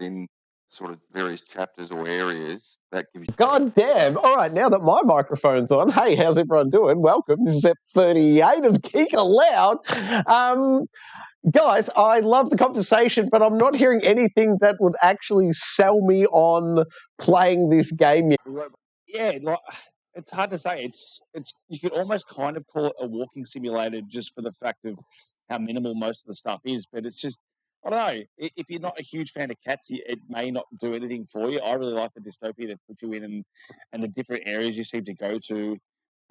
in sort of various chapters or areas that gives you. God damn. All right, now that my microphone's on, hey, how's everyone doing? Welcome. This is Ep38 of Geek Aloud. Guys, I love the conversation, but I'm not hearing anything that would actually sell me on playing this game yet. Yeah, like it's hard to say. It's you could almost kind of call it a walking simulator just for the fact of how minimal most of the stuff is. But it's just I don't know. If you're not a huge fan of cats, it may not do anything for you. I really like the dystopia that put you in and the different areas you seem to go to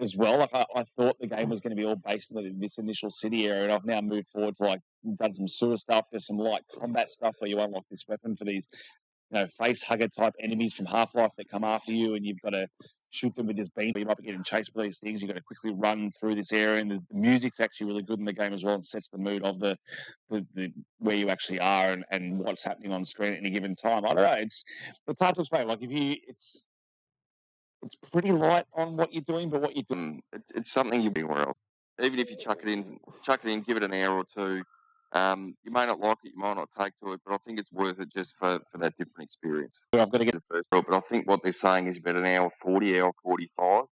as well. Like I thought the game was going to be all based in this initial city area, and I've now moved forward to done some sewer stuff. There's some light combat stuff where you unlock this weapon for these face hugger type enemies from Half-Life that come after you, and you've got to shoot them with this beam. You might be getting chased by these things. You've got to quickly run through this area, and the music's actually really good in the game as well, and sets the mood of the where you actually are and what's happening on screen at any given time. I don't know. It's hard to explain. Like it's pretty light on what you're doing, but what you're doing, it's something you'll be anywhere else. Even if you chuck it in, give it an hour or two. You may not like it, you might not take to it, but I think it's worth it just for that different experience. I've got to get the first, but I think what they're saying is about an hour 40, hour 45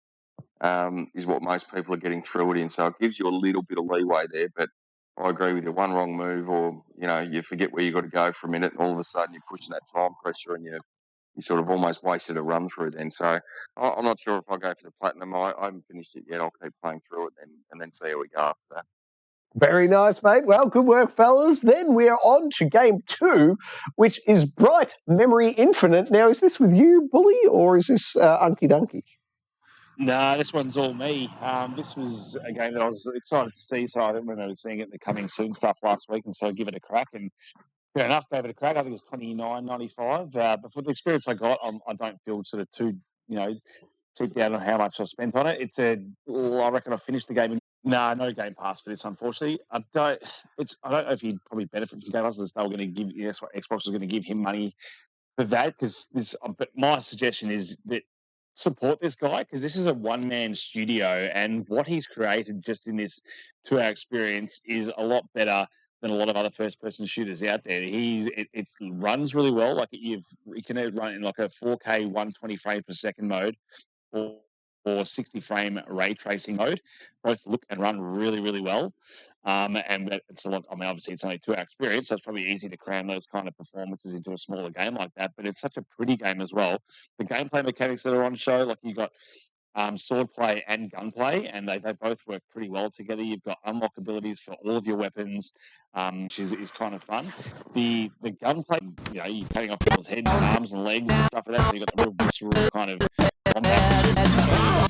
is what most people are getting through it in. So it gives you a little bit of leeway there, but I agree with you. One wrong move, or you forget where you got to go for a minute, and all of a sudden you're pushing that time pressure, and you sort of almost wasted a run through then. So I'm not sure if I'll go for the platinum. I haven't finished it yet. I'll keep playing through it and then see how we go after that. Very nice, mate. Well, good work, fellas. Then we are on to game 2, which is Bright Memory Infinite. Now, is this with you, Bully, or is this Unky Dunky? No, this one's all me. This was a game that I was excited to see, so I didn't remember seeing it in the coming soon stuff last week, and so I give it a crack. And fair enough, gave it a crack. I think it was $29.95. But for the experience I got, I don't feel sort of too down on how much I spent on it. I reckon I finished the game. No Game Pass for this, unfortunately. I don't know if he'd probably benefit from Game Pass, as they were going to give. Yes, Xbox was going to give him money for that, because this. But my suggestion is that support this guy, because this is a one-man studio, and what he's created just in this 2-hour experience is a lot better than a lot of other first-person shooters out there. It runs really well. Like you can run in like a 4K 120 frames per second mode, or 60 frame ray tracing mode. Both look and run really, really well. And it's a lot. I mean, obviously, it's only a 2-hour experience, so it's probably easy to cram those kind of performances into a smaller game like that. But it's such a pretty game as well. The gameplay mechanics that are on show, like you got swordplay and gunplay, and they both work pretty well together. You've got unlock abilities for all of your weapons, which is kind of fun. The gunplay, you're cutting off people's heads and arms and legs and stuff like that. So you've got the real visceral kind of combat.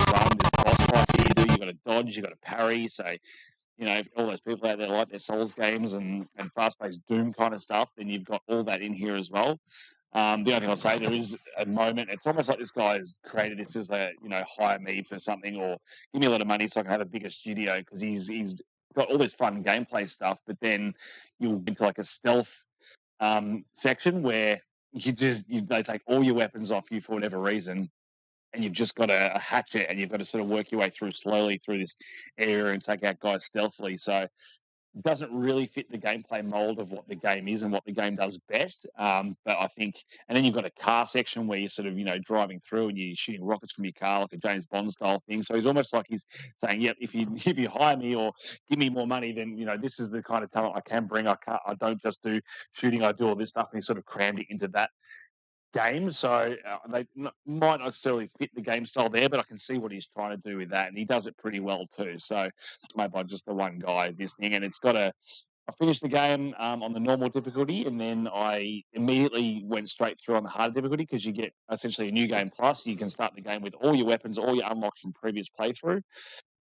Run, there's boss fights that you do. You've got to dodge, you've got to parry. So if all those people out there like their Souls games and fast-paced Doom kind of stuff, then you've got all that in here as well. The only thing I'd say, there is a moment, it's almost like this guy has created this as hire me for something, or give me a lot of money so I can have a bigger studio, because he's got all this fun gameplay stuff, but then you'll get into like a stealth section where they take all your weapons off you for whatever reason, and you've just got a hatchet, and you've got to sort of work your way slowly through this area and take out guys stealthily. So it doesn't really fit the gameplay mold of what the game is and what the game does best. But I think, and then you've got a car section where you're sort of, driving through and you're shooting rockets from your car, like a James Bond style thing. So he's almost like he's saying, yep, if you hire me or give me more money, then, this is the kind of talent I can bring. I don't just do shooting, I do all this stuff. And he sort of crammed it into that game, so they might not necessarily fit the game style there, but I can see what he's trying to do with that, and he does it pretty well too. So it's made by just the one guy, this thing, and I finished the game on the normal difficulty, and then I immediately went straight through on the harder difficulty, because you get essentially a new game plus. You can start the game with all your weapons, all your unlocks from previous playthrough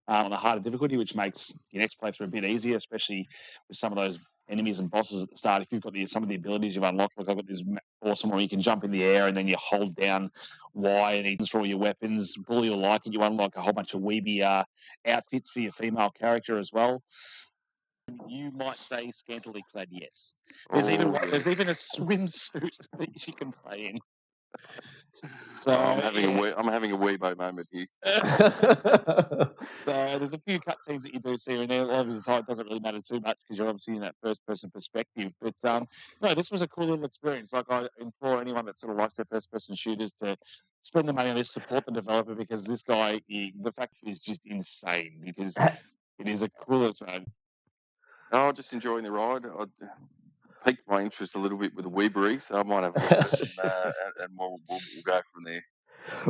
on the harder difficulty, which makes your next playthrough a bit easier, especially with some of those enemies and bosses at the start. If you've got some of the abilities you've unlocked, like I've got this awesome one where you can jump in the air and then you hold down Y and it for all your weapons. Bully will like it. You unlock a whole bunch of weeby outfits for your female character as well. You might say scantily clad, yes. There's even a swimsuit that she can play in. So I'm having a Weibo moment here. So there's a few cutscenes that you do see in there. A lot of the time it doesn't really matter too much because you're obviously in that first-person perspective. But no, this was a cool little experience. Like, I implore anyone that sort of likes their first-person shooters to spend the money on this, support the developer, because this guy, the fact is just insane. Because it is a cool experience. Oh, just enjoying the ride. I piqued my interest a little bit with the Weebury, so I might have a look at it and we'll go from there.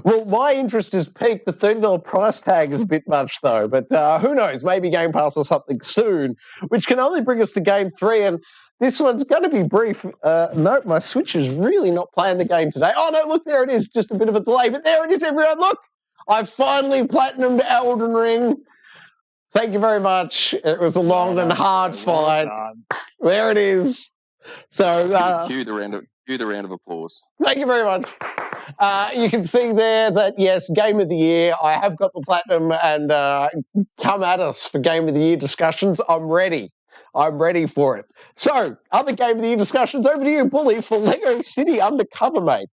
Well, my interest is peaked. The $30 price tag is a bit much, though. But who knows? Maybe Game Pass or something soon, which can only bring us to Game 3. And this one's going to be brief. No, my Switch is really not playing the game today. Oh, no, look, there it is. Just a bit of a delay. But there it is, everyone. Look, I've finally platinumed Elden Ring. Thank you very much. It was a long and hard fight. There it is. So cue the round of applause. Thank you very much. You can see there that, yes, Game of the Year. I have got the platinum, and come at us for Game of the Year discussions. I'm ready. I'm ready for it. So, other Game of the Year discussions. Over to you, Bully, for Lego City Undercover, mate.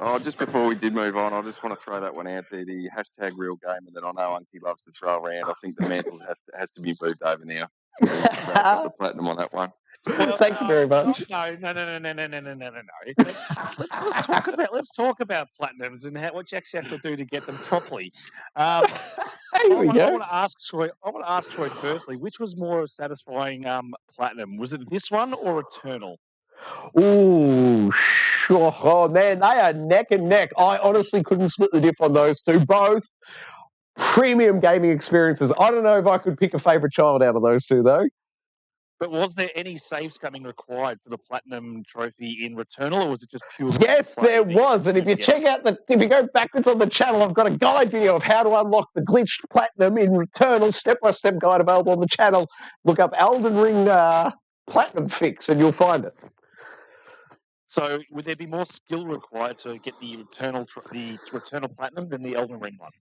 Oh, just before we did move on, I just want to throw that one out there, the hashtag real gamer that I know Unky loves to throw around. I think the mantle has to be moved over now. Rack up the platinum on that one. Well, thank you very much. No. Let's talk about platinums and what you actually have to do to get them properly. Here we go. I want to ask Troy firstly, which was more satisfying platinum? Was it this one or Eternal? Ooh, sure. Oh, man, they are neck and neck. I honestly couldn't split the diff on those two. Both premium gaming experiences. I don't know if I could pick a favourite child out of those two, though. But was there any save scumming required for the platinum trophy in Returnal, or was it just pure? Yes, there was. And if you check out if you go backwards on the channel, I've got a guide video of how to unlock the glitched platinum in Returnal, step-by-step guide available on the channel. Look up Elden Ring platinum fix, and you'll find it. So, would there be more skill required to get the Returnal platinum than the Elden Ring one?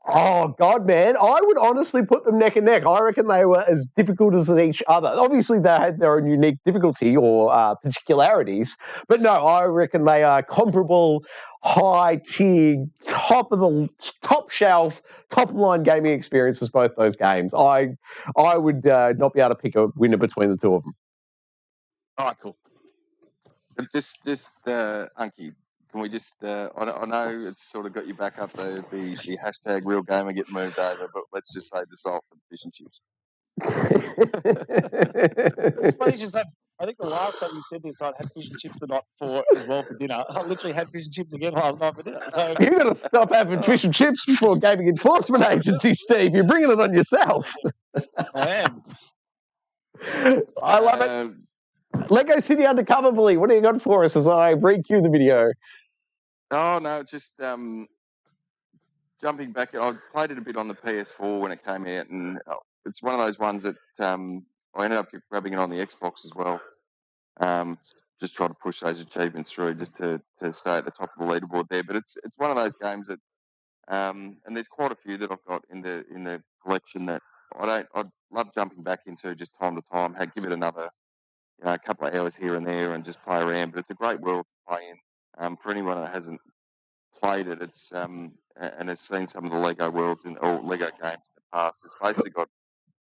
Oh, God, man. I would honestly put them neck and neck. I reckon they were as difficult as each other. Obviously, they had their own unique difficulty or particularities. But no, I reckon they are comparable, high-tier, top shelf, top-of-the-line gaming experiences, both those games. I would not be able to pick a winner between the two of them. All right, cool. But just Unky, can we just? I know it's sort of got you back up the hashtag real gamer get moved over, but let's just save this off for the fish and chips. It's funny you said. I think the last time you said this, I'd had fish and chips the night before as well for dinner. I literally had fish and chips again last night for dinner. So. You've got to stop having fish and chips before Gaming Enforcement Agency, Steve. You're bringing it on yourself. I am. I love it. Lego City Undercover, Bully. What do you got for us as I re-cue the video? Oh, no, just jumping back. I played it a bit on the PS4 when it came out, and it's one of those ones that I ended up grabbing it on the Xbox as well. Just try to push those achievements through just to stay at the top of the leaderboard there. But it's one of those games that, and there's quite a few that I've got in the collection that I'd love jumping back into just time to time. Give it another a couple of hours here and there and just play around. But it's a great world to play in. For anyone that hasn't played it, it's and has seen some of the Lego worlds or Lego games in the past. It's basically got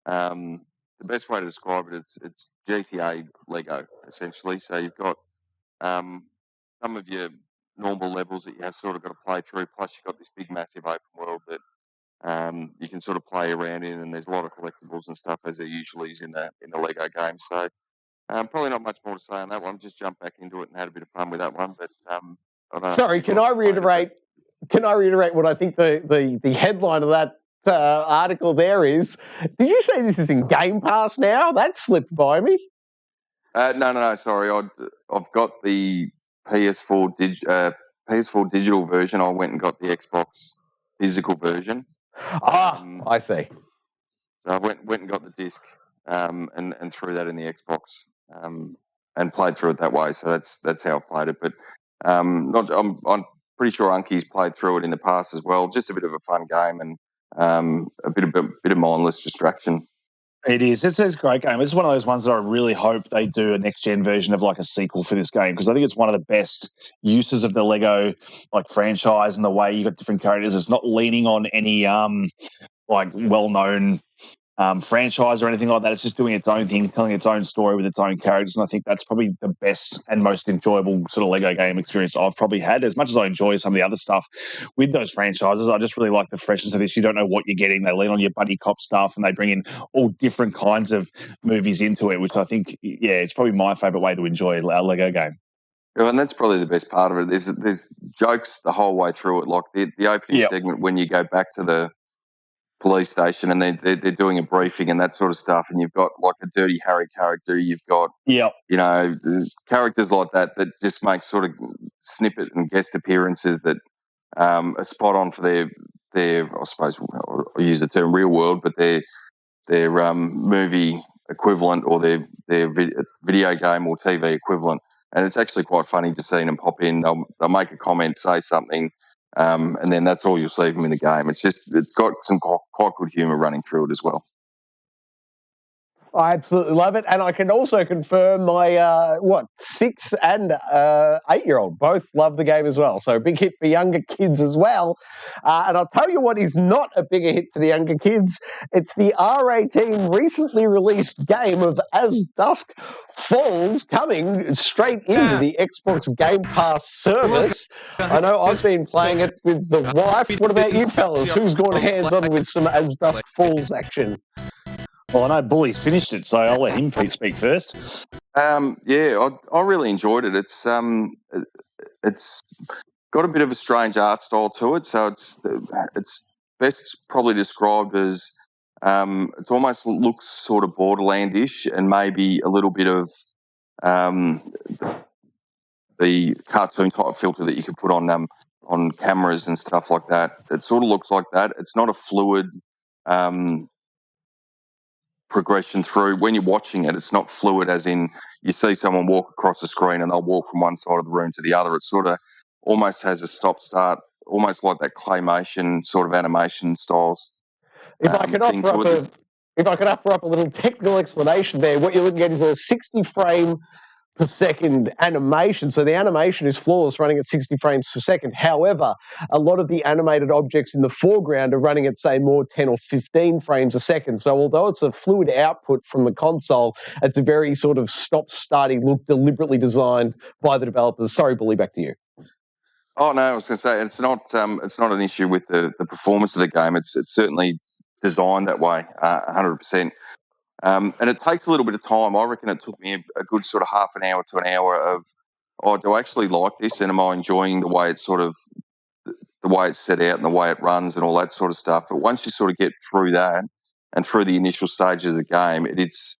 the best way to describe it. It's G.E.A. Lego essentially. So you've got some of your normal levels that you have sort of got to play through. Plus you've got this big massive open world that you can sort of play around in, and there's a lot of collectibles and stuff as there usually is in the Lego game. So. Probably not much more to say on that one. Just jumped back into it and had a bit of fun with that one. But sorry, can I reiterate? Can I reiterate what I think the headline of that article there is? Did you say this is in Game Pass now? That slipped by me. No. Sorry, I've got the PS4 digital version. I went and got the Xbox physical version. I see. So I went and got the disc and threw that in the Xbox. And played through it that way, so that's how I've played it. But I'm pretty sure Unky's played through it in the past as well. Just a bit of a fun game and a bit of mindless distraction. It is. It's a great game. It's one of those ones that I really hope they do a next-gen version of, like a sequel for this game, because I think it's one of the best uses of the Lego like franchise and the way you got different characters. It's not leaning on any like well-known franchise or anything like that. It's just doing its own thing, telling its own story with its own characters. And I think that's probably the best and most enjoyable sort of Lego game experience I've probably had. As much as I enjoy some of the other stuff with those franchises, I just really like the freshness of this. You don't know what you're getting. They lean on your buddy cop stuff and they bring in all different kinds of movies into it, which I think, it's probably my favorite way to enjoy a Lego game. Yeah, and that's probably the best part of it. There's jokes the whole way through it. Like the opening segment when you go back to the police station and they're doing a briefing and that sort of stuff, and you've got like a Dirty Harry character, you've got characters like that just make sort of snippet and guest appearances that are spot on for their I suppose I'll use the term real world, but their movie equivalent or their video game or TV equivalent. And it's actually quite funny to see them pop in. They'll make a comment, say something, and then that's all you'll see of them in the game. It's got some quite good humour running through it as well. I absolutely love it. And I can also confirm my, 6 and 8-year-old both love the game as well. So a big hit for younger kids as well. And I'll tell you what is not a bigger hit for the younger kids. It's the R18 recently released game of As Dusk Falls coming straight into the Xbox Game Pass service. I know I've been playing it with the wife. What about you fellas? Who's gone hands-on with some As Dusk Falls action? Well, I know Bully's finished it, so I'll let him speak first. I really enjoyed it. It's got a bit of a strange art style to it, so it's best probably described as it almost looks sort of Borderlandish and maybe a little bit of the cartoon type filter that you can put on cameras and stuff like that. It sort of looks like that. It's not a fluid progression through. When you're watching it, it's not fluid as in you see someone walk across the screen and they'll walk from one side of the room to the other. It sort of almost has a stop-start, almost like that claymation sort of animation styles. If I could offer up a little technical explanation there, what you're looking at is a 60 frame per second animation. So the animation is flawless, running at 60 frames per second. However, a lot of the animated objects in the foreground are running at, say, more 10 or 15 frames a second. So although it's a fluid output from the console, it's a very sort of stop-starting look deliberately designed by the developers. Sorry, Bully, back to you. Oh, no, I was going to say, it's not an issue with the performance of the game. It's certainly designed that way, 100%. And it takes a little bit of time. I reckon it took me a good sort of half an hour to an hour of, do I actually like this? And am I enjoying the way it's set out and the way it runs and all that sort of stuff? But once you sort of get through that and through the initial stages of the game, it's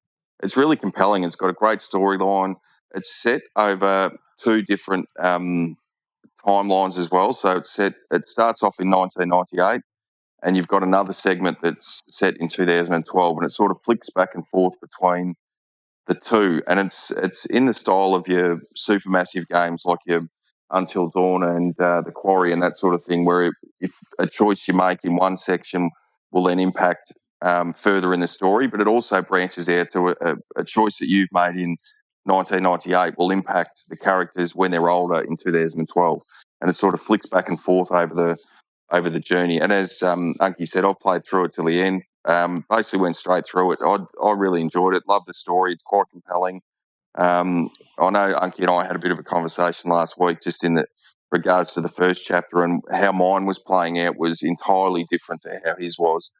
really compelling. It's got a great storyline. It's set over 2 different timelines as well. So it starts off in 1998. And you've got another segment that's set in 2012, and it sort of flicks back and forth between the two. And it's in the style of your supermassive games like your Until Dawn and The Quarry and that sort of thing, where if a choice you make in one section will then impact further in the story, but it also branches out to a choice that you've made in 1998 will impact the characters when they're older in 2012. And it sort of flicks back and forth over the journey. And as Unky said, I've played through it till the end. Basically went straight through it. I really enjoyed it. Love the story. It's quite compelling. I know Unky and I had a bit of a conversation last week just in regards to the first chapter, and how mine was playing out was entirely different to how his was.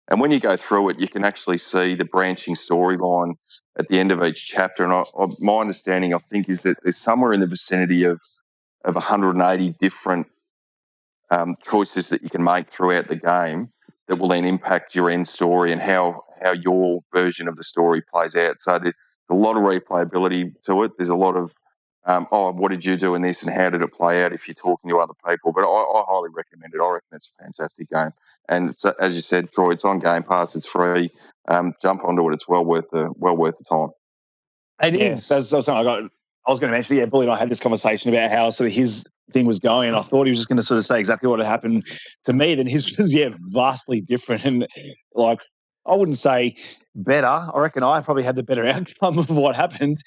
And when you go through it, you can actually see the branching storyline at the end of each chapter. And my understanding, I think, is that there's somewhere in the vicinity of 180 different choices that you can make throughout the game that will then impact your end story and how your version of the story plays out. So there's a lot of replayability to it. There's a lot of, what did you do in this and how did it play out if you're talking to other people? But I highly recommend it. I reckon it's a fantastic game. And it's, as you said, Troy, it's on Game Pass. It's free. Jump onto it. It's well worth the time. It is. That's something I was going to mention. Yeah, Bully and I had this conversation about how sort of his thing was going, and I thought he was just going to sort of say exactly what had happened to me. Then his was vastly different, and like I wouldn't say better. I reckon I probably had the better outcome of what happened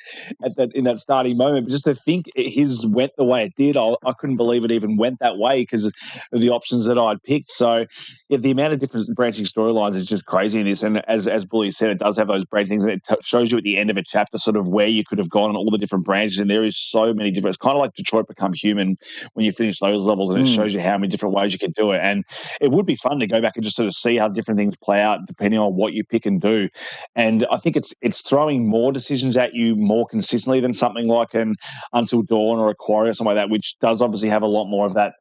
in that starting moment. But just to think his went the way it did, I couldn't believe it even went that way because of the options that I'd picked. So yeah, the amount of different branching storylines is just crazy in this. And as Bully said, it does have those branching things. And it shows you at the end of a chapter sort of where you could have gone and all the different branches. And there is so many different. It's kind of like Detroit Become Human when you finish those levels, and it shows you how many different ways you could do it. And it would be fun to go back and just sort of see how different things play out depending on what you pick and do. And I think it's throwing more decisions at you more consistently than something like an Until Dawn or a Quarry or something like that, which does obviously have a lot more of that,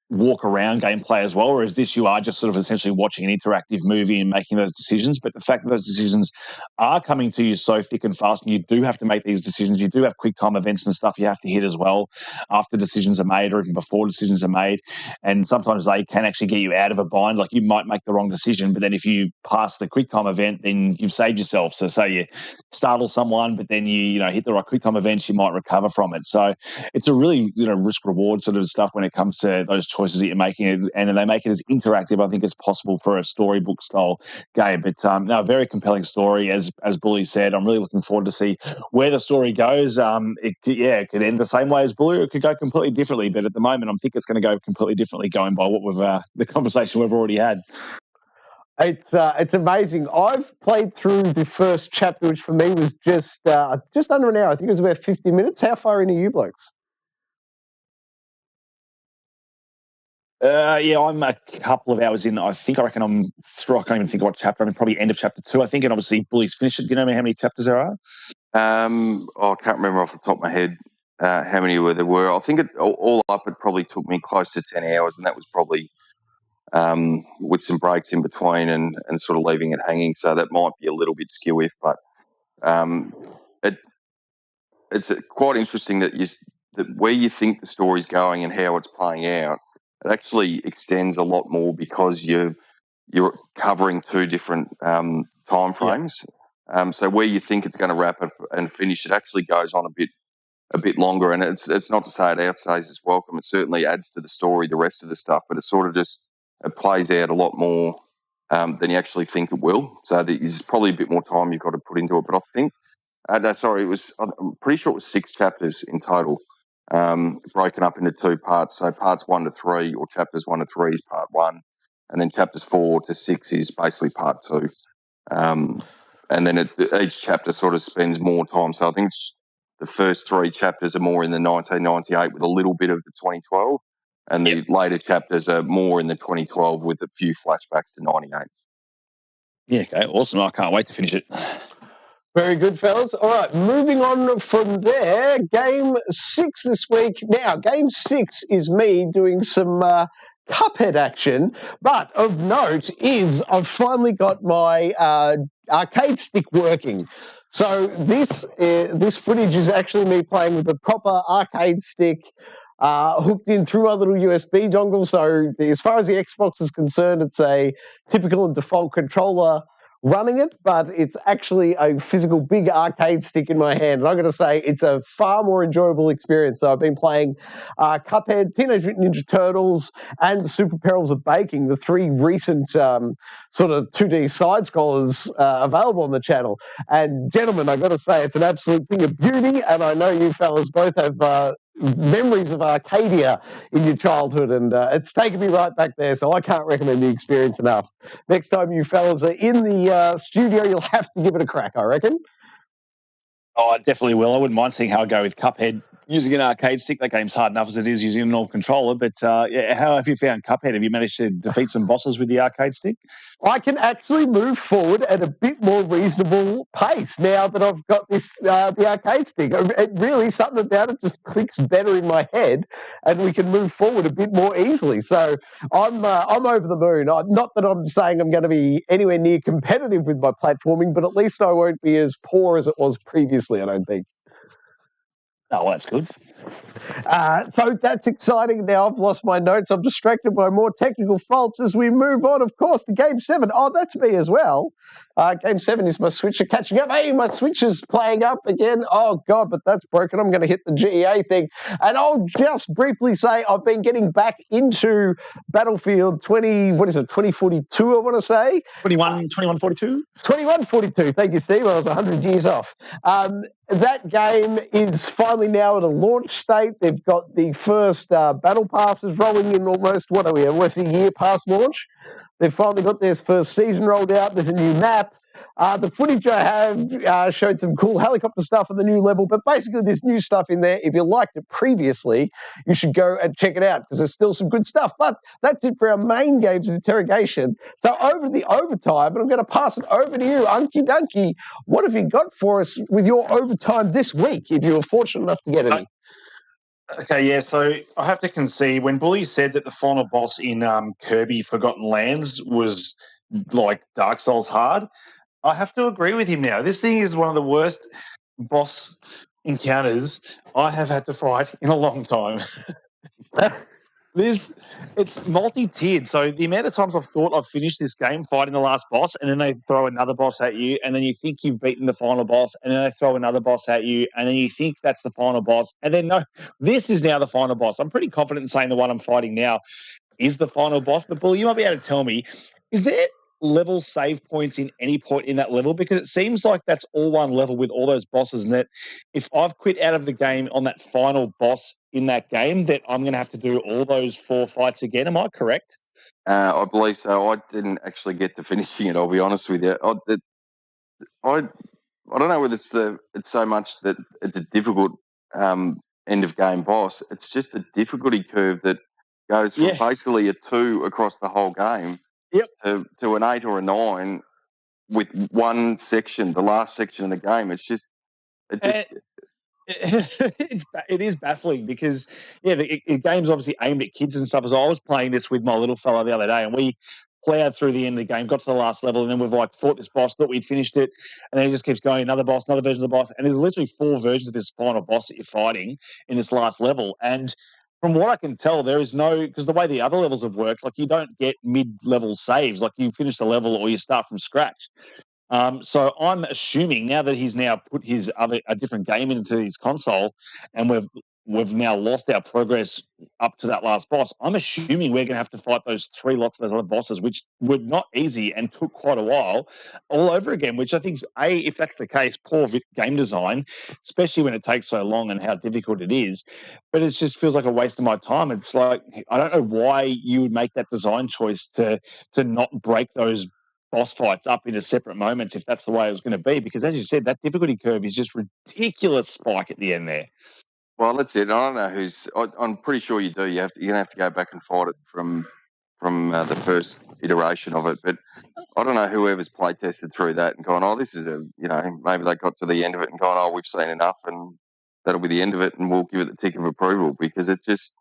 walk around gameplay as well. Whereas this, you are just sort of essentially watching an interactive movie and making those decisions. But the fact that those decisions are coming to you so thick and fast, and you do have to make these decisions, you do have quick time events and stuff you have to hit as well after decisions are made or even before decisions are made. And sometimes they can actually get you out of a bind. Like you might make the wrong decision, but then if you pass the quick time event, then you've saved yourself. So say you startle someone, but then you hit the right quick time events, you might recover from it. So it's a really risk reward sort of stuff when it comes to those choices that you're making, and they make it as interactive, I think, as possible for a storybook style game. But no, a very compelling story, as Bully said. I'm really looking forward to see where the story goes. It could end the same way as Bully, or it could go completely differently. But at the moment, I think it's going to go completely differently, going by what we've the conversation we've already had. It's amazing. I've played through the first chapter, which for me was just under an hour. I think it was about 50 minutes. How far in are you blokes? I'm a couple of hours in. I reckon I'm through. I can't even think of what chapter. I'm probably end of chapter 2, I think. And obviously, Bully's finished it. Do you know how many chapters there are? I can't remember off the top of my head how many there were. I think all up, it probably took me close to 10 hours, and that was probably with some breaks in between and sort of leaving it hanging. So that might be a little bit skew-if, but it's quite interesting that where you think the story's going and how it's playing out, it actually extends a lot more because you're covering two different time frames. Yeah. So where you think it's going to wrap up and finish, it actually goes on a bit longer. And it's not to say it outstays its welcome. It certainly adds to the story, the rest of the stuff, but it sort of just it plays out a lot more than you actually think it will. So there's probably a bit more time you've got to put into it. But I think, I'm pretty sure it was 6 chapters in total, broken up into 2 parts. So parts 1 to 3, or chapters 1 to 3 is part 1, and then chapters 4 to 6 is basically part 2. And then each chapter sort of spends more time. So I think the first 3 chapters are more in the 1998 with a little bit of the 2012, and the later chapters are more in the 2012 with a few flashbacks to 98. Yeah, okay, awesome. I can't wait to finish it. Very good, fellas. All right, moving on from there, Game 6 this week. Now, Game 6 is me doing some Cuphead action, but of note is I've finally got my arcade stick working. So this footage is actually me playing with a proper arcade stick, hooked in through a little USB dongle. So as far as the Xbox is concerned, it's a typical and default controller running it, but it's actually a physical big arcade stick in my hand. And I'm going to say it's a far more enjoyable experience. So I've been playing Cuphead, Teenage Mutant Ninja Turtles, and Super Perils of Baking, the 3 recent sort of 2D side-scrollers available on the channel. And gentlemen, I've got to say it's an absolute thing of beauty, and I know you fellas both have memories of Arcadia in your childhood, and it's taken me right back there, so I can't recommend the experience enough. Next time you fellas are in the studio, you'll have to give it a crack, I reckon. Oh, I definitely will. I wouldn't mind seeing how I go with Cuphead using an arcade stick. That game's hard enough as it is using a normal controller, but how have you found Cuphead? Have you managed to defeat some bosses with the arcade stick? I can actually move forward at a bit more reasonable pace now that I've got this the arcade stick. It really, something about it just clicks better in my head, and we can move forward a bit more easily. So I'm over the moon. Not that I'm saying I'm going to be anywhere near competitive with my platforming, but at least I won't be as poor as it was previously, I don't think. Oh, well, that's good. So that's exciting. Now I've lost my notes. I'm distracted by more technical faults as we move on, of course, to Game 7. Oh, that's me as well. Game 7 is my Switcher catching up. Hey, my Switch is playing up again. Oh, God, but that's broken. I'm going to hit the G.E.A. thing. And I'll just briefly say I've been getting back into Battlefield 2042, I want to say. 2142? 2142. Thank you, Steve. I was 100 years off. That game is finally now at a launch state. They've got the first battle passes rolling in almost, what are we, almost a year past launch. They've finally got their first season rolled out. There's a new map. The footage I have showed some cool helicopter stuff at the new level, but basically there's new stuff in there. If you liked it previously, you should go and check it out because there's still some good stuff. But that's it for our main games of interrogation. So over the overtime, and I'm going to pass it over to you, Unky Dunky. What have you got for us with your overtime this week, if you were fortunate enough to get any? Okay, yeah, so I have to concede, when Bully said that the final boss in Kirby Forgotten Lands was like Dark Souls hard, I have to agree with him now. This thing is one of the worst boss encounters I have had to fight in a long time. It's multi-tiered, so the amount of times I've thought I've finished this game fighting the last boss, and then they throw another boss at you, and then you think you've beaten the final boss, and then they throw another boss at you, and then you think that's the final boss, and then no, this is now the final boss. I'm pretty confident in saying the one I'm fighting now is the final boss, but Bull, you might be able to tell me, is there level save points in any point in that level? Because it seems like that's all one level with all those bosses, and that if I've quit out of the game on that final boss in that game, that I'm going to have to do all those 4 fights again. Am I correct? I believe so. I didn't actually get to finishing it, I'll be honest with you. I don't know whether it's so much that it's a difficult end of game boss. It's just the difficulty curve that goes from basically a 2 across the whole game to an 8 or a 9 with one section, the last section of the game. It is baffling because the game's obviously aimed at kids and stuff. So I was playing this with my little fella the other day, and we plowed through the end of the game, got to the last level, and then we've fought this boss, thought we'd finished it, and then it just keeps going, another boss, another version of the boss, and there's literally 4 versions of this final boss that you're fighting in this last level. And from what I can tell, there is no, because the way the other levels have worked, like you don't get mid-level saves, like you finish the level or you start from scratch. So I'm assuming now that he's now put a different game into his console, and we've now lost our progress up to that last boss, I'm assuming we're going to have to fight those 3 lots of those other bosses, which were not easy and took quite a while, all over again, which I think, if that's the case, poor game design, especially when it takes so long and how difficult it is. But it just feels like a waste of my time. It's like, I don't know why you would make that design choice to not break those boss fights up into separate moments if that's the way it was going to be, because as you said, that difficulty curve is just ridiculous spike at the end there. Well, that's it. I don't know I'm pretty sure you do. You're going to have to go back and fight it from the first iteration of it. But I don't know whoever's play tested through that and gone, oh, this is maybe they got to the end of it and gone, oh, we've seen enough and that'll be the end of it and we'll give it the tick of approval, because it just,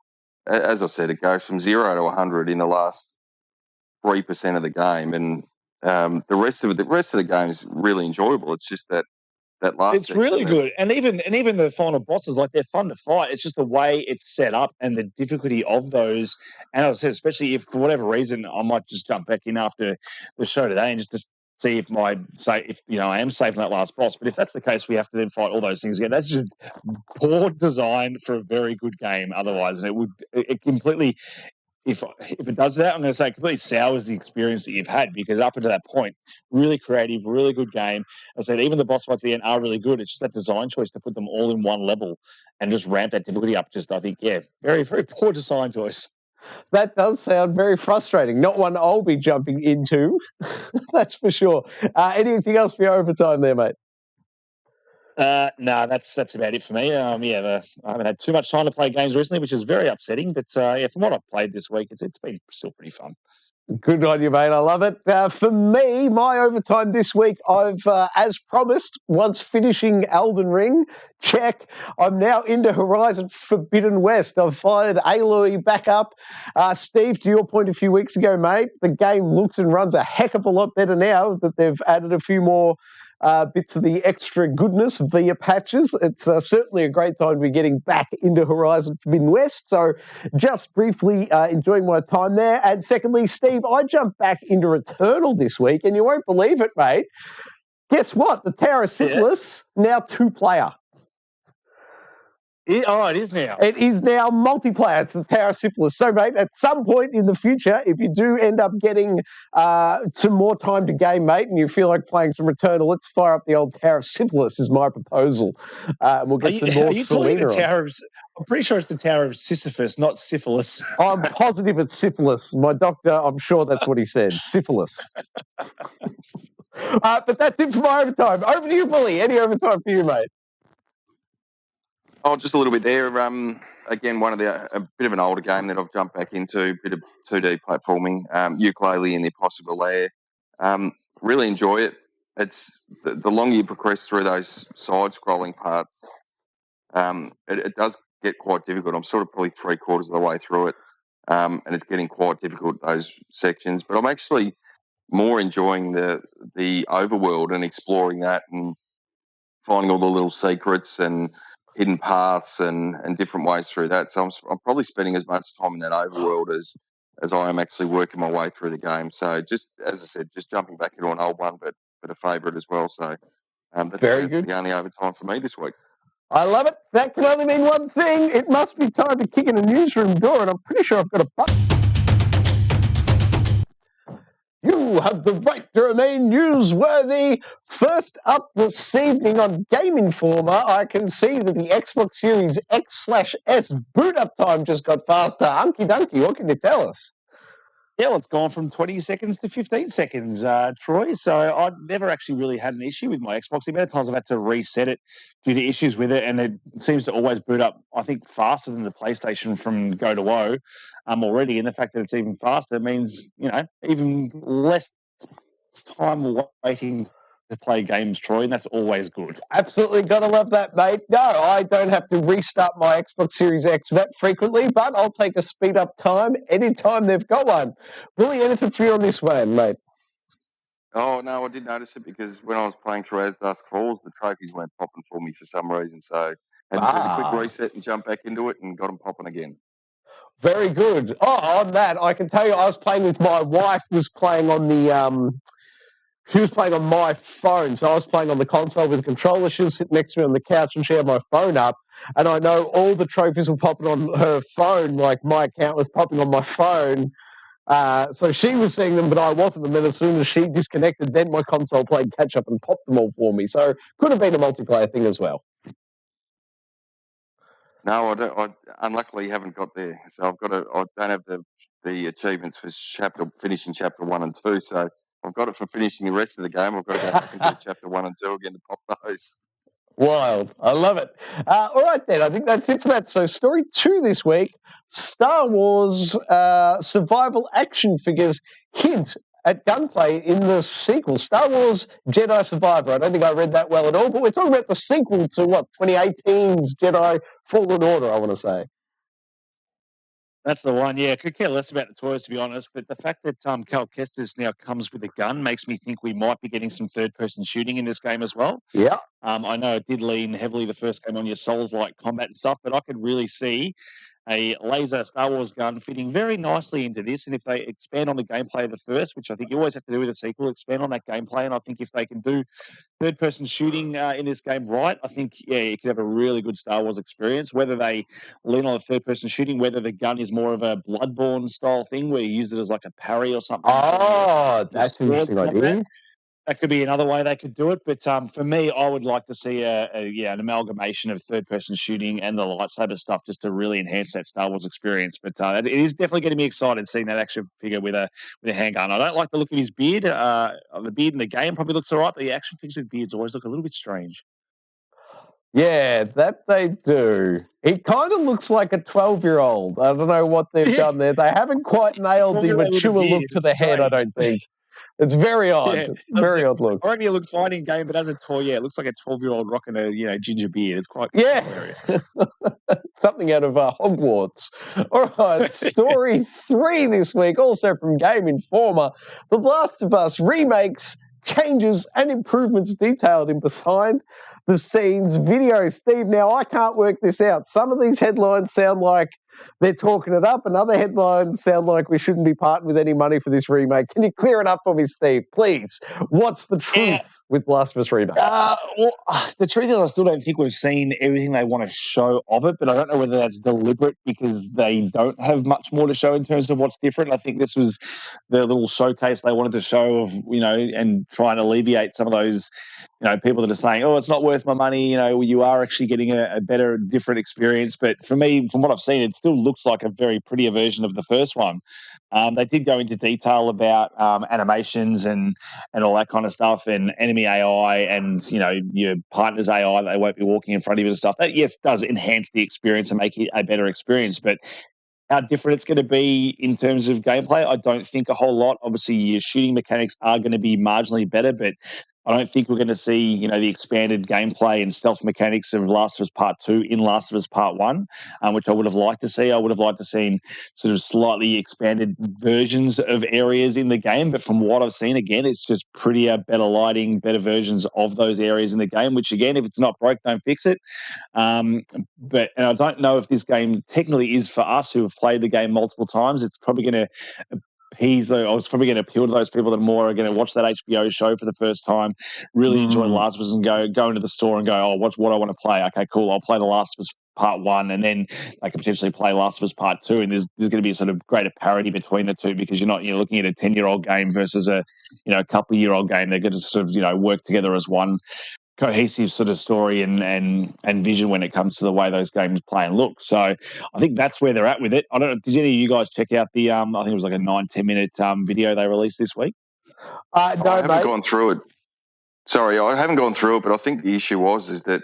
as I said, it goes from 0 to 100 in the last 3% of the game, and the rest of the game is really enjoyable. It's just that last. It's really good, and even the final bosses, like, they're fun to fight. It's just the way it's set up and the difficulty of those. And as I said, especially if for whatever reason I might just jump back in after the show today and just to see if I am saving that last boss. But if that's the case, we have to then fight all those things again. That's just poor design for a very good game. Otherwise, and it completely. If it does that, I'm going to say it completely sours the experience that you've had, because up until that point, really creative, really good game. I said even the boss fights at the end are really good. It's just that design choice to put them all in one level and just ramp that difficulty up. Just, I think, very, very poor design choice. That does sound very frustrating. Not one I'll be jumping into, that's for sure. Anything else for your overtime there, mate? No, that's about it for me. I haven't had too much time to play games recently, which is very upsetting. But from what I've played this week, it's been still pretty fun. Good on you, mate. I love it. For me, my overtime this week, I've, as promised, once finishing Elden Ring, check. I'm now into Horizon Forbidden West. I've fired Aloud back up. Steve, to your point a few weeks ago, mate, the game looks and runs a heck of a lot better now that they've added a few more bits of the extra goodness via patches. It's certainly a great time to be getting back into Horizon Forbidden West. So just briefly enjoying my time there. And secondly, Steve, I jumped back into Returnal this week, and you won't believe it, mate. Guess what? The Tower of Syphilis, now 2-player. It is now. It is now multiplayer. It's the Tower of Syphilis. So, mate, at some point in the future, if you do end up getting some more time to game, mate, and you feel like playing some Returnal, let's fire up the old Tower of Syphilis is my proposal. And we'll get some more Selena on. I'm pretty sure it's the Tower of Sisyphus, not syphilis. I'm positive it's syphilis. My doctor, I'm sure that's what he said, syphilis. But that's it for my overtime. Over to you, Bully. Any overtime for you, mate? Oh, just a little bit there. Again, a bit of an older game that I've jumped back into, a bit of 2D platforming, Ukulele and the Impossible Lair. Really enjoy it. It's the longer you progress through those side-scrolling parts, it does get quite difficult. I'm sort of probably 3/4 of the way through it, and it's getting quite difficult, those sections. But I'm actually more enjoying the overworld and exploring that and finding all the little secrets and hidden paths and different ways through that. So I'm probably spending as much time in that overworld as I am actually working my way through the game. So just, as I said, just jumping back into an old one, but a favourite as well. So that's very good. The only overtime for me this week. I love it. That can only mean one thing. It must be time to kick in a newsroom door, and I'm pretty sure I've got a button. You have the right to remain newsworthy. First up this evening on Game Informer, I can see that the Xbox Series X/S boot up time just got faster. Unky Dunky, what can you tell us? Yeah, well, it's gone from 20 seconds to 15 seconds, Troy. So I've never actually really had an issue with my Xbox. The amount of times I've had to reset it due to issues with it, and it seems to always boot up, I think, faster than the PlayStation from go to woe already. And the fact that it's even faster means, even less time waiting to play games, Troy, and that's always good. Absolutely, gotta love that, mate. No, I don't have to restart my Xbox Series X that frequently, but I'll take a speed up time anytime they've got one. Really, anything for you on this one, mate? Oh, no, I did notice it because when I was playing through As Dusk Falls, the trophies weren't popping for me for some reason, so I had to do a quick reset and jump back into it and got them popping again. Very good. Oh, on that, I can tell you I was playing with my wife, was playing on the... She was playing on my phone, so I was playing on the console with the controller. She was sitting next to me on the couch, and she had my phone up. And I know all the trophies were popping on her phone, like my account was popping on my phone. So she was seeing them, but I wasn't. And then as soon as she disconnected, then my console played catch up and popped them all for me. So could have been a multiplayer thing as well. No, I unluckily haven't got there. So I don't have the achievements for finishing chapter 1 and 2. So I've got it for finishing the rest of the game. I've got to go back and do chapter 1 and 2 again to pop those. Wild. I love it. All right, then. I think that's it for that. So story 2 this week, Star Wars survival action figures hint at gunplay in the sequel, Star Wars Jedi Survivor. I don't think I read that well at all, but we're talking about the sequel to, 2018's Jedi Fallen Order, I want to say. That's the one, yeah. I could care less about the toys, to be honest, but the fact that Cal Kestis now comes with a gun makes me think we might be getting some third-person shooting in this game as well. Yeah. I know it did lean heavily the first game on your Souls-like combat and stuff, but I could really see a laser Star Wars gun fitting very nicely into this, and if they expand on the gameplay of the first, which I think you always have to do with a sequel, expand on that gameplay, and I think if they can do third-person shooting in this game right, I think, you could have a really good Star Wars experience, whether they lean on the third-person shooting, whether the gun is more of a Bloodborne style thing where you use it as like a parry or something. Oh, that's an interesting idea. That could be another way they could do it, but for me, I would like to see an amalgamation of third-person shooting and the lightsaber stuff just to really enhance that Star Wars experience. But it is definitely getting me excited seeing that action figure with a handgun. I don't like the look of his beard. The beard in the game probably looks all right, but the action figures with beards always look a little bit strange. Yeah, that they do. He kind of looks like a 12-year-old. I don't know what they've done there. They haven't quite nailed the mature look to the head, I don't think. It's very odd. Yeah, very odd look. I reckon it looked fine in game, but as a toy, it looks like a 12-year-old rocking a ginger beard. It's quite hilarious. Something out of Hogwarts. All right, story 3 this week, also from Game Informer. The Last of Us remakes changes and improvements detailed in behind-the-scenes videos. Steve, now I can't work this out. Some of these headlines sound like they're talking it up, and other headlines sound like we shouldn't be parting with any money for this remake. Can you clear it up for me, Steve, please? What's the truth with Last of Us Remake? The truth is I still don't think we've seen everything they want to show of it, but I don't know whether that's deliberate because they don't have much more to show in terms of what's different. I think this was the little showcase they wanted to show of, and try and alleviate some of those, people that are saying, oh, it's not worth my money, you are actually getting a better, different experience. But for me, from what I've seen, it still looks like a very prettier version of the first one. They did go into detail about animations and all that kind of stuff, and enemy AI and, your partner's AI, they won't be walking in front of you and stuff. That, yes, does enhance the experience and make it a better experience, but how different it's going to be in terms of gameplay, I don't think a whole lot. Obviously, your shooting mechanics are going to be marginally better, but I don't think we're going to see, the expanded gameplay and stealth mechanics of Last of Us Part 2 in Last of Us Part 1, which I would have liked to see. I would have liked to see sort of slightly expanded versions of areas in the game, but from what I've seen, again, it's just prettier, better lighting, better versions of those areas in the game, which, again, if it's not broke, don't fix it. And I don't know if this game technically is for us who have played the game multiple times. It's probably going to probably going to appeal to those people that more are going to watch that HBO show for the first time, really enjoy Last of Us, and go into the store and go, oh, what I want to play? Okay, cool. I'll play The Last of Us Part 1, and then they can potentially play Last of Us Part 2, and there's going to be a sort of greater parity between the two because you're looking at a 10-year-old game versus a couple-year-old game. They're going to sort of work together as one cohesive sort of story and vision when it comes to the way those games play and look. So I think that's where they're at with it. I don't know, did any of you guys check out the I think it was like a 9-10 minute video they released this week? No, I haven't gone through it. Sorry, I haven't gone through it, but I think the issue is that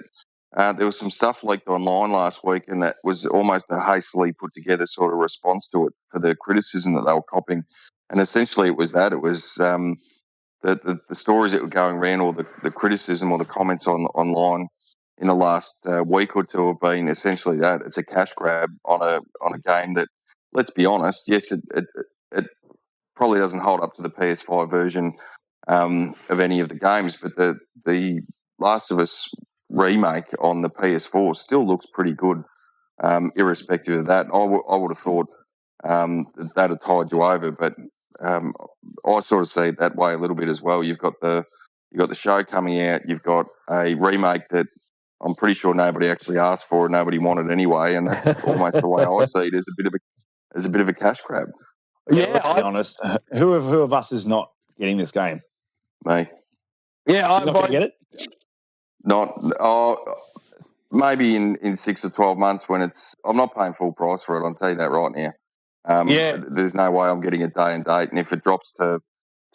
there was some stuff leaked online last week, and that was almost a hastily put together sort of response to it for the criticism that they were copying. And essentially it was that. It was the stories that were going around, or the criticism or the comments online in the last week or two have been essentially that. It's a cash grab on a game that, let's be honest, yes, it probably doesn't hold up to the PS5 version of any of the games, but the Last of Us remake on the PS4 still looks pretty good, irrespective of that. I would have thought that had tied you over, but I sort of see it that way a little bit as well. You've got the show coming out. You've got a remake that I'm pretty sure nobody actually asked for and nobody wanted anyway, and that's almost the way I see it, as a bit of a cash grab. Yeah, let's be honest. Who of us is not getting this game? Me. Yeah, I'm not going to get it. Maybe in 6 or 12 months when I'm not paying full price for it. I'll tell you that right now. There's no way I'm getting a day and date, and if it drops to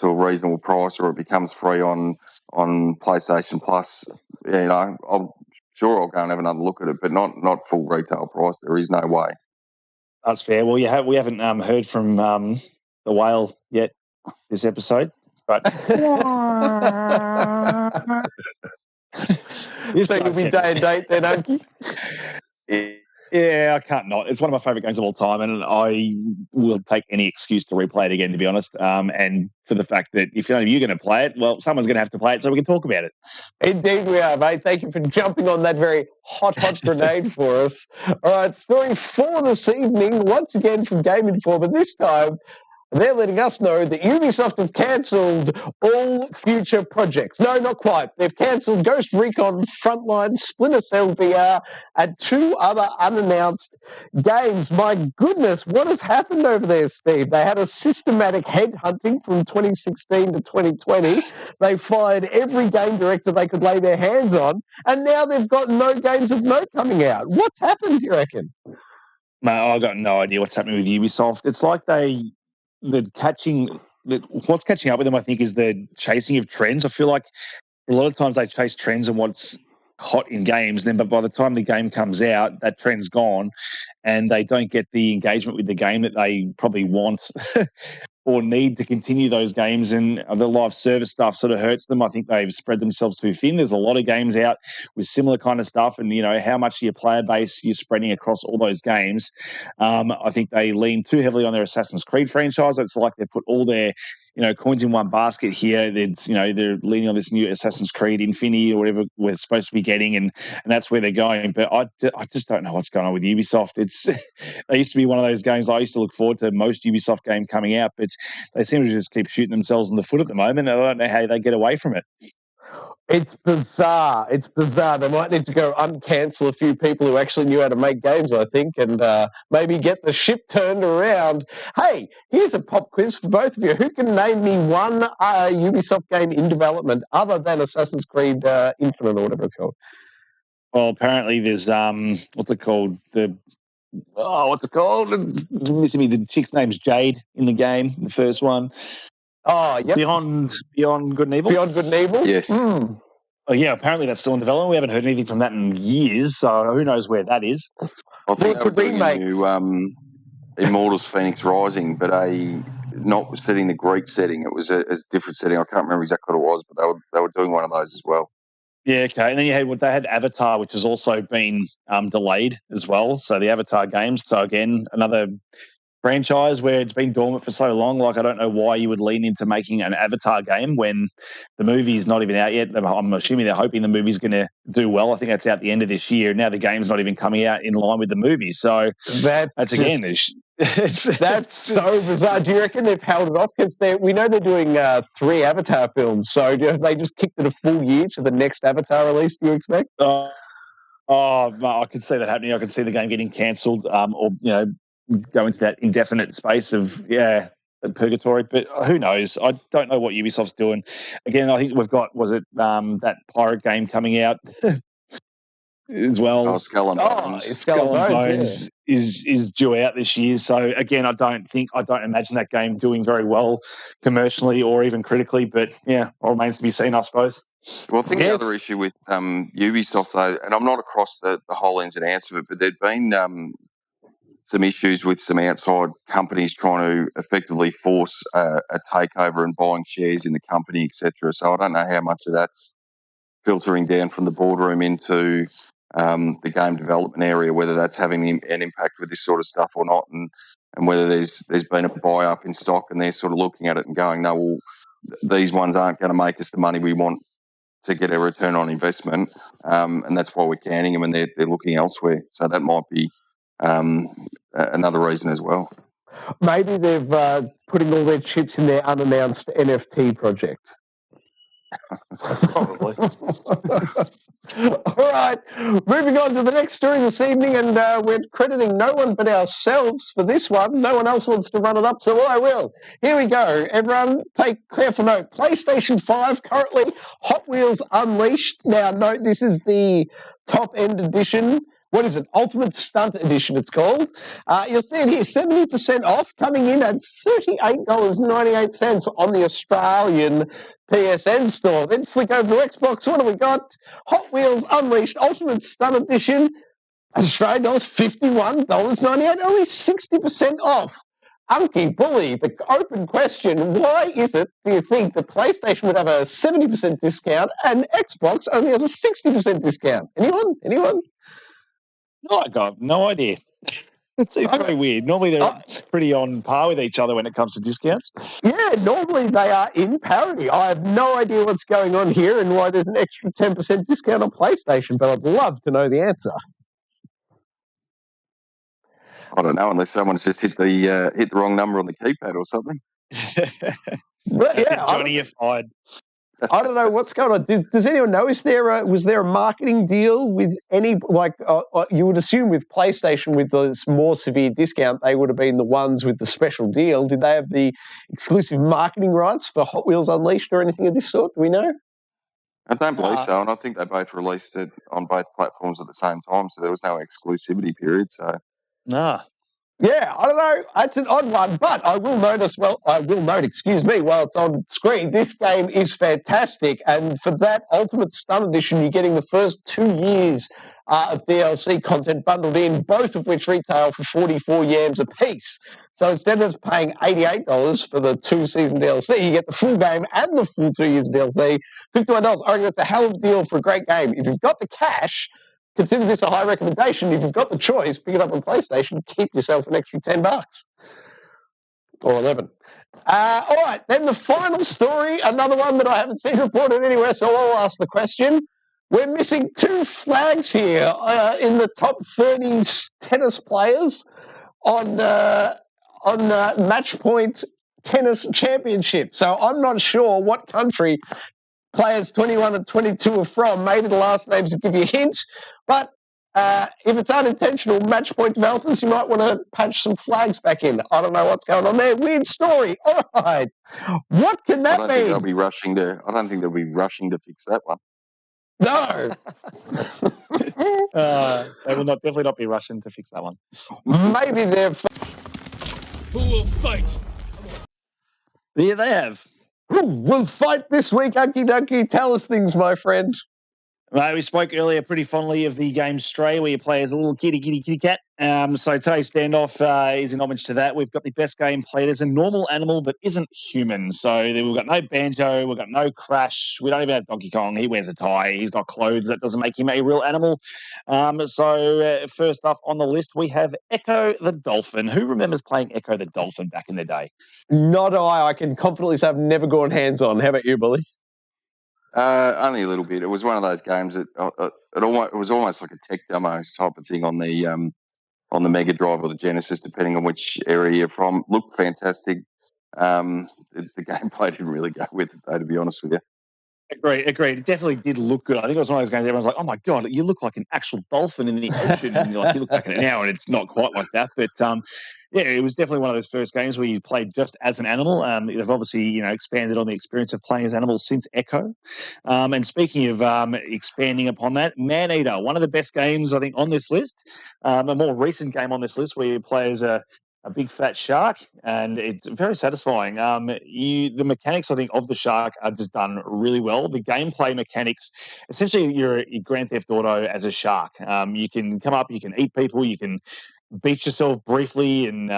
a reasonable price or it becomes free on PlayStation Plus, I'll go and have another look at it, but not full retail price. There is no way. That's fair. Well, we haven't heard from the whale yet this episode, but so you'll be day and date then, Unky? Yeah, I can't not. It's one of my favourite games of all time, and I will take any excuse to replay it again, to be honest. And for the fact that if you're going to play it, well, someone's going to have to play it so we can talk about it. Indeed we are, mate. Thank you for jumping on that very hot grenade for us. All right, story 4 this evening, once again from Game Informer. This time, they're letting us know that Ubisoft have cancelled all future projects. No, not quite. They've cancelled Ghost Recon Frontline, Splinter Cell VR, and 2 other unannounced games. My goodness, what has happened over there, Steve? They had a systematic headhunting from 2016 to 2020. They fired every game director they could lay their hands on, and now they've got no games of note coming out. What's happened, do you reckon? Mate, I've got no idea what's happening with Ubisoft. It's like what's catching up with them, I think, is the chasing of trends. I feel like a lot of times they chase trends and what's hot in games, but by the time the game comes out, that trend's gone, and they don't get the engagement with the game that they probably want or need to continue those games, and the live service stuff sort of hurts them. I think they've spread themselves too thin. There's a lot of games out with similar kind of stuff, and how much of your player base you're spreading across all those games. I think they lean too heavily on their Assassin's Creed franchise. It's like they put all their coins in one basket here. They're leaning on this new Assassin's Creed Infinity or whatever we're supposed to be getting, and that's where they're going. But I just don't know what's going on with Ubisoft. They used to be one of those games I used to look forward to most Ubisoft game coming out, but they seem to just keep shooting themselves in the foot at the moment. I don't know how they get away from it. It's bizarre. It's bizarre. They might need to go uncancel a few people who actually knew how to make games, I think, and maybe get the ship turned around. Hey, here's a pop quiz for both of you. Who can name me one Ubisoft game in development other than Assassin's Creed Infinite or whatever it's called? Well, apparently there's what's it called? What's it called? It's missing me. The chick's name's Jade in the game, the first one. Oh, yep. Beyond Good and Evil? Beyond Good and Evil? Yes. Mm. Oh, yeah, apparently that's still in development. We haven't heard anything from that in years, so who knows where that is. I think they were doing a new Immortals Phoenix Rising, but not setting the Greek setting. It was a different setting. I can't remember exactly what it was, but they were doing one of those as well. Yeah, okay. And then they had Avatar, which has also been delayed as well. So the Avatar games. So again, another franchise where it's been dormant for so long. Like, I don't know why you would lean into making an Avatar game when the movie's not even out yet. I'm assuming they're hoping the movie's going to do well. I think that's out the end of this year. Now the game's not even coming out in line with the movie. So that's again, that's so bizarre. Do you reckon they've held it off? Because we know they're doing 3 Avatar films. So do they just kicked it a full year to the next Avatar release, do you expect? I could see that happening. I could see the game getting cancelled or, go into that indefinite space of purgatory, but who knows? I don't know what Ubisoft's doing. Again, I think we've got that pirate game coming out as well. Skull and Bones. Skull and Bones is due out this year. So again, I don't imagine that game doing very well commercially or even critically. But yeah, all remains to be seen, I suppose. Well, I think the other issue with Ubisoft, though, and I'm not across the whole ins and outs of it, but there'd been some issues with some outside companies trying to effectively force a takeover and buying shares in the company, etc. So I don't know how much of that's filtering down from the boardroom into the game development area, whether that's having an impact with this sort of stuff or not, and whether there's been a buy up in stock and they're sort of looking at it and going, no, well, these ones aren't going to make us the money we want to get a return on investment, and that's why we're canning them, and they're looking elsewhere. So that might be another reason as well. Maybe they've putting all their chips in their unannounced NFT project. Probably. All right, moving on to the next story this evening, and we're crediting no one but ourselves for this one. No one else wants to run it up, so I will. Here we go. Everyone take careful note. PlayStation 5 currently Hot Wheels Unleashed. Now note this is the top-end edition. What is it? Ultimate Stunt Edition, it's called. You'll see it here, 70% off, coming in at $38.98 on the Australian PSN store. Then flick over to Xbox. What have we got? Hot Wheels Unleashed Ultimate Stunt Edition, Australian dollars $51.98, only 60% off. Unky Bully, the open question, why is it, do you think, that PlayStation would have a 70% discount and Xbox only has a 60% discount? Anyone? No, I got no idea. It's very weird. Normally they're pretty on par with each other when it comes to discounts. Yeah, normally they are in parity. I have no idea what's going on here and why there's an extra 10% discount on PlayStation, but I'd love to know the answer. I don't know, unless someone's just hit the wrong number on the keypad or something. Johnny, you're fired. I don't know what's going on. Does anyone know? Was there a marketing deal with any, you would assume with PlayStation with the more severe discount, they would have been the ones with the special deal. Did they have the exclusive marketing rights for Hot Wheels Unleashed or anything of this sort? Do we know? I don't believe so, and I think they both released it on both platforms at the same time, so there was no exclusivity period. So, yeah, I don't know. It's an odd one, but I will note, while it's on screen, this game is fantastic. And for that Ultimate Stunt Edition, you're getting the first 2 years of DLC content bundled in, both of which retail for 44 yams a piece. So instead of paying $88 for the 2-season DLC, you get the full game and the full 2 years DLC, $51. I reckon that's a hell of a deal for a great game. If you've got the cash, consider this a high recommendation. If you've got the choice, pick it up on PlayStation, keep yourself an extra $10 or 11. All right, then the final story, another one that I haven't seen reported anywhere, so I'll ask the question. We're missing 2 flags here in the top 30 tennis players on Match Point Tennis Championship. So I'm not sure what country players 21 and 22 are from. Maybe the last names will give you a hint, but if it's unintentional, Match Point developers, you might want to patch some flags back in. I don't know what's going on there. Weird story. All right. What can that mean? I don't think they'll be rushing to fix that one. No. They will definitely not be rushing to fix that one. Maybe they're... Who will fight? Yeah, they have. Who will fight this week, Unky Dunky? Tell us things, my friend. We spoke earlier pretty fondly of the game Stray, where you play as a little kitty cat. So today's standoff is in homage to that. We've got the best game played as a normal animal that isn't human. So we've got no Banjo, we've got no Crash, we don't even have Donkey Kong. He wears a tie, he's got clothes. That doesn't make him a real animal. So first up on the list, we have Echo the Dolphin. Who remembers playing Echo the Dolphin back in the day? Not I. I can confidently say I've never gone hands-on. How about you, Billy? Only a little bit. It was one of those games that it was almost like a tech demo type of thing on the Mega Drive or the Genesis, depending on which area you're from. Looked fantastic. The gameplay didn't really go with it, though, to be honest with you. Agreed. It definitely did look good. I think it was one of those games everyone's like, oh my God, you look like an actual dolphin in the ocean. And you're like, you look back at it now and it's not quite like that. But yeah, it was definitely one of those first games where you played just as an animal. They've obviously, expanded on the experience of playing as animals since Echo. And speaking of expanding upon that, Man-Eater, one of the best games, I think, on this list. A more recent game on this list where you play as a big fat shark, and it's very satisfying. The mechanics, I think, of the shark are just done really well. The gameplay mechanics, essentially, you're Grand Theft Auto as a shark. You can come up, you can eat people, you can beach yourself briefly and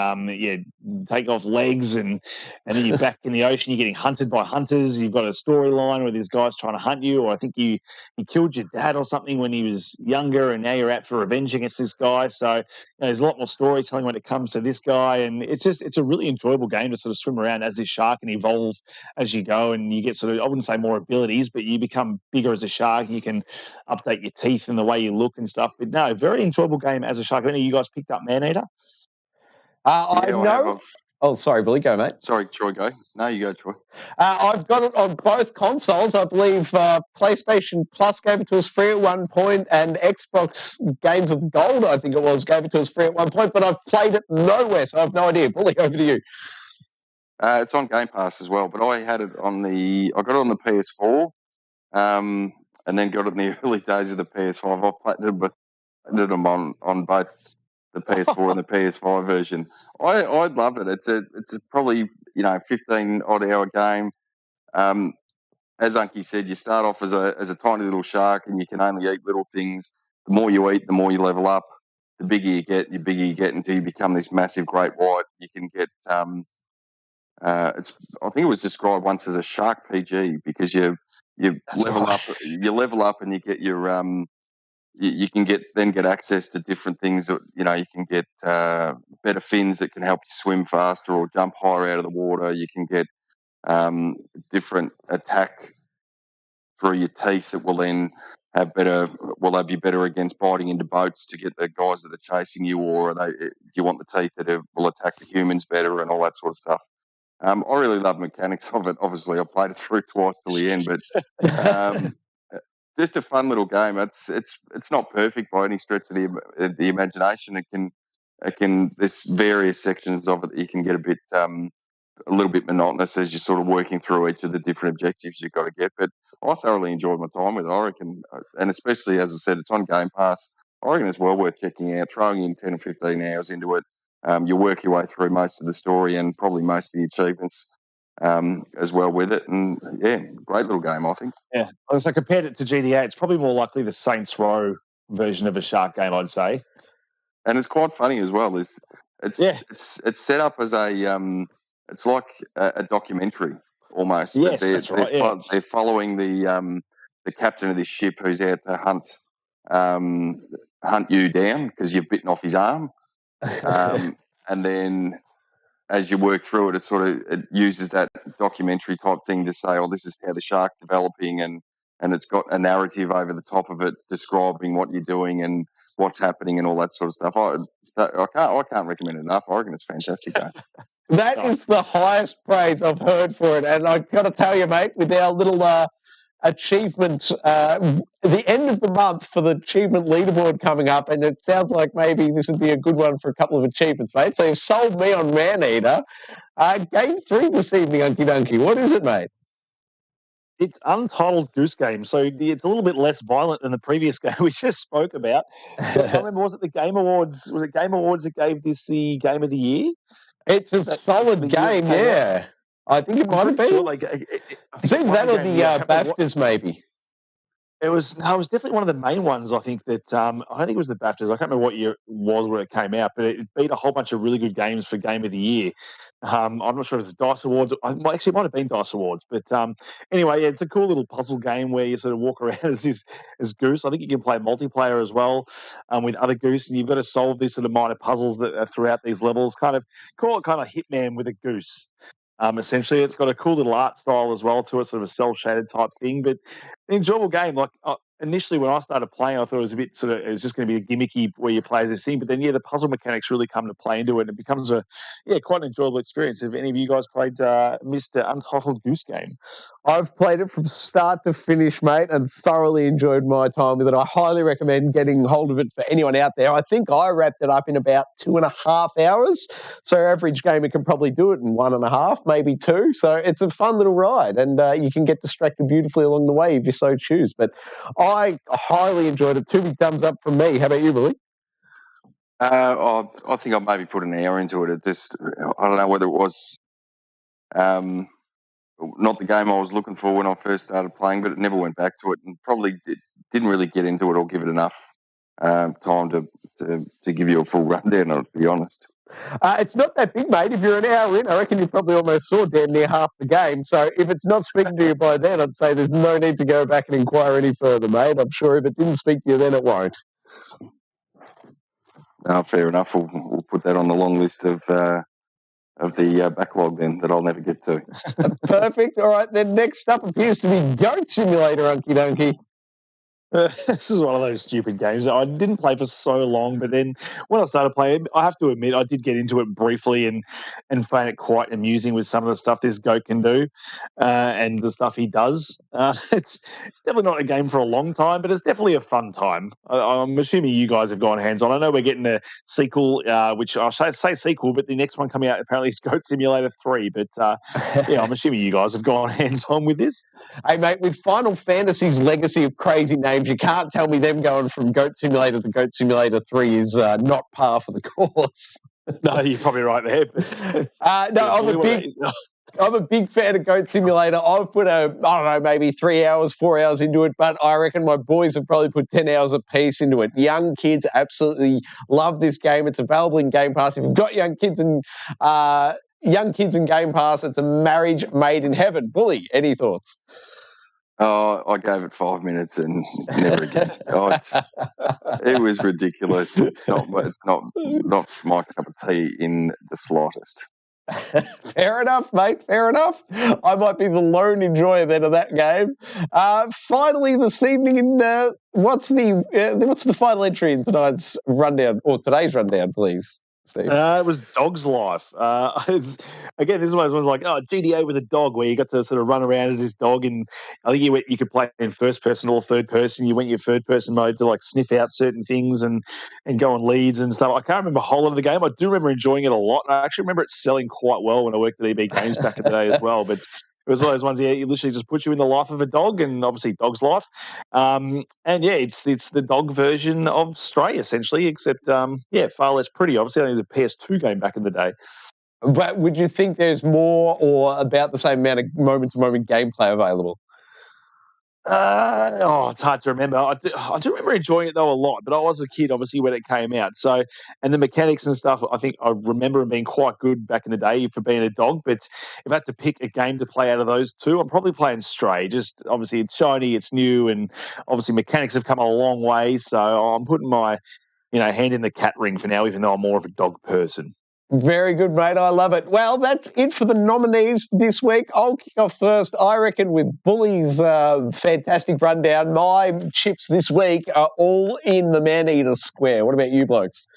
take off legs and then you're back in the ocean. You're getting hunted by hunters. You've got a storyline where this guy's trying to hunt you, or I think he killed your dad or something when he was younger, and now you're out for revenge against this guy. So there's a lot more storytelling when it comes to this guy, and it's a really enjoyable game to sort of swim around as this shark and evolve as you go, and you get sort of, I wouldn't say more abilities, but you become bigger as a shark. You can update your teeth and the way you look and stuff. But no, very enjoyable game as a shark. Have any of you guys picked up Man-Eater? I know. Oh, sorry, Billy. Go, mate. Sorry, Troy, go. No, you go, Troy. I've got it on both consoles. I believe PlayStation Plus gave it to us free at one point, and Xbox Games with Gold, I think it was, gave it to us free at one point, but I've played it nowhere, so I have no idea. Billy, over to you. It's on Game Pass as well, but I got it on the PS4, and then got it in the early days of the PS5. I played them on both the PS4 and the PS5 version. I love it. It's probably 15 odd hour game. As Unky said, you start off as a tiny little shark, and you can only eat little things. The more you eat, the more you level up. The bigger you get until you become this massive great white. You can get I think it was described once as a shark PG, because you level up and you get your you can get access to different things. You can get better fins that can help you swim faster or jump higher out of the water. You can get different attack through your teeth that will then have be better against biting into boats to get the guys that are chasing you, or do you want the teeth that will attack the humans better and all that sort of stuff. I really love mechanics of it. Obviously, I played it through twice till the end, but just a fun little game. It's not perfect by any stretch of the imagination. It can there's various sections of it that you can get a little bit monotonous as you're sort of working through each of the different objectives you've got to get. But I thoroughly enjoyed my time with it, I reckon, and especially, as I said, it's on Game Pass. I reckon it's well worth checking out, throwing in 10 or 15 hours into it. You'll work your way through most of the story and probably most of the achievements as well with it. And, yeah, great little game, I think. Yeah. So compared it to G.E.A, it's probably more likely the Saints Row version of a shark game, I'd say. And it's quite funny as well. It's set up as it's like a documentary almost. Yes, that's right. They're following the captain of this ship who's out to hunt you down because you've bitten off his arm, and then as you work through it, it uses that documentary type thing to say, "Oh, this is how the shark's developing," and it's got a narrative over the top of it describing what you're doing and what's happening and all that sort of stuff. I can't recommend it enough. I reckon it's fantastic. That is the highest praise I've heard for it, and I've got to tell you, mate, with our little achievement, the end of the month for the achievement leaderboard coming up, and it sounds like maybe this would be a good one for a couple of achievements, mate. So you've sold me on Maneater. Game 3 this evening, Unky Dunky. What is it, mate? It's Untitled Goose Game, so it's a little bit less violent than the previous game we just spoke about. But I remember, was it the Game Awards? Was it Game Awards that gave this the Game of the Year? It's a solid game, yeah. I think it might have been. Sure, it's either that or the BAFTAs, maybe. It was definitely one of the main ones. I think that I don't think it was the BAFTAs. I can't remember what year it was where it came out, but it beat a whole bunch of really good games for Game of the Year. I'm not sure if it was Dice Awards. Actually, it might have been Dice Awards. But anyway, yeah, it's a cool little puzzle game where you sort of walk around as Goose. I think you can play multiplayer as well with other Goose, and you've got to solve these sort of minor puzzles that are throughout these levels. Call it Hitman with a goose. Essentially, it's got a cool little art style as well to it, sort of a cel-shaded type thing, but an enjoyable game. Initially, when I started playing, I thought it was it was just going to be a gimmicky where you play as this thing, but then, the puzzle mechanics really come to play into it, and it becomes quite an enjoyable experience. Have any of you guys played Mr. Untitled Goose Game? I've played it from start to finish, mate, and thoroughly enjoyed my time with it. I highly recommend getting hold of it for anyone out there. I think I wrapped it up in about 2.5 hours. So average gamer can probably do it in 1.5, maybe 2. So it's a fun little ride, and you can get distracted beautifully along the way if you so choose. But I highly enjoyed it. 2 big thumbs up from me. How about you, Billy? I think I maybe put an hour into it. I don't know whether it was not the game I was looking for when I first started playing, but it never went back to it, and probably didn't really get into it or give it enough time to give you a full rundown on it, to be honest. It's not that big, mate. If you're an hour in, I reckon you probably almost saw damn near half the game. So if it's not speaking to you by then, I'd say there's no need to go back and inquire any further, mate. I'm sure if it didn't speak to you then, it won't. No, fair enough. We'll put that on the long list of the backlog then that I'll never get to. Perfect. All right, then next up appears to be Goat Simulator, Unky Dunky. This is one of those stupid games that I didn't play for so long, but then when I started playing, I have to admit I did get into it briefly and find it quite amusing with some of the stuff this goat can do and the stuff he does. It's definitely not a game for a long time, but it's definitely a fun time. I'm assuming you guys have gone hands-on. I know we're getting a sequel, which I'll say sequel, but the next one coming out apparently is Goat Simulator 3. But I'm assuming you guys have gone hands-on with this. Hey, mate, with Final Fantasy's legacy of crazy names, you can't tell me them going from Goat Simulator to Goat Simulator 3 is not par for the course. No, you're probably right there. But I'm a big fan of Goat Simulator. I've put maybe 3 hours, 4 hours into it, but I reckon my boys have probably put 10 hours apiece into it. Young kids absolutely love this game. It's available in Game Pass. If you've got young kids in Game Pass, it's a marriage made in heaven. Bully, any thoughts? Oh, I gave it 5 minutes and never again. It was ridiculous. It's not my cup of tea in the slightest. Fair enough, mate. Fair enough. I might be the lone enjoyer then of that game. Finally, this evening, what's the final entry in tonight's rundown or today's rundown, please? It was Dog's Life. Again, this is one of those ones like, G.E.A. with a dog, where you got to sort of run around as this dog, and I think you could play in first person or third person. You went your third person mode to sniff out certain things and go on leads and stuff. I can't remember a whole lot of the game. I do remember enjoying it a lot. I actually remember it selling quite well when I worked at EB Games back in the day as well. But it was one of those ones, you literally just put you in the life of a dog, and obviously Dog's Life. It's the dog version of Stray, essentially, except, far less pretty. Obviously, I think it was a PS2 game back in the day. But would you think there's more or about the same amount of moment-to-moment gameplay available? It's hard to remember. I do remember enjoying it though a lot, but I was a kid obviously when it came out. So, and the mechanics and stuff, I think I remember them being quite good back in the day for being a dog. But if I had to pick a game to play out of those two, I'm probably playing Stray. Just obviously it's shiny, it's new, and obviously mechanics have come a long way. So I'm putting my hand in the cat ring for now, even though I'm more of a dog person. Very good, mate. I love it. Well, that's it for the nominees for this week. I'll kick off first, I reckon, with Bully's fantastic rundown. My chips this week are all in the Man-Eater Square. What about you blokes?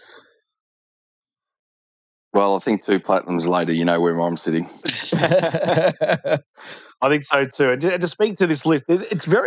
Well, I think 2 platinums later, you know where I'm sitting. I think so too. And to speak to this list, it's very